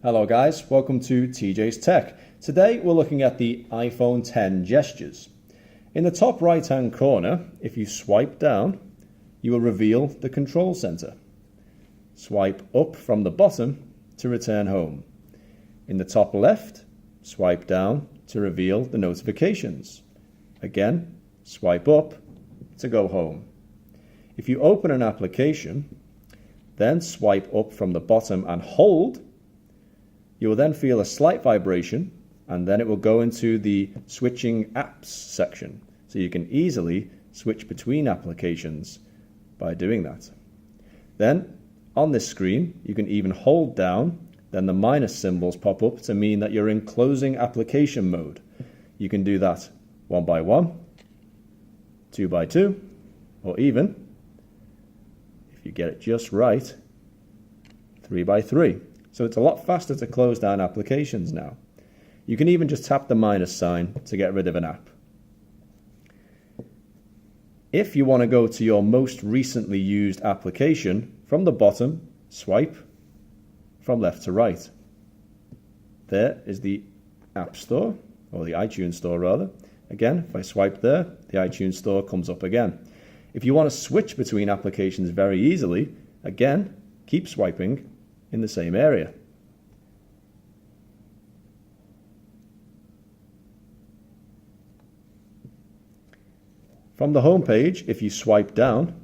Hello guys, welcome to tjstech. Today we're looking at the iPhone 10 gestures. In the top right hand corner, if you swipe down, you will reveal the control center. Swipe up from the bottom to return home. In the top left, swipe down to reveal the notifications. Again, swipe up to go home. If you open an application, then swipe up from the bottom and hold, you will then feel a slight vibration, and then it will go into the switching apps section. So you can easily switch between applications by doing that. Then on this screen, you can even hold down, then the minus symbols pop up to mean that you're in closing application mode. You can do that 1 by 1, 2 by 2, or even, if you get it just right, 3 by 3. So it's a lot faster to close down applications now. You can even just tap the minus sign to get rid of an app. If you want to go to your most recently used application, from the bottom, swipe from left to right. There is the App Store, or the iTunes Store rather. Again, if I swipe there, the iTunes Store comes up again. If you want to switch between applications very easily, again, keep swiping in the same area. From the home page, if you swipe down,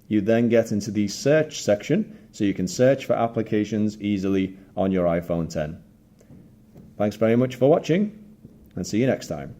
you then get into the search section, so you can search for applications easily on your iPhone 10. Thanks very much for watching, and see you next time.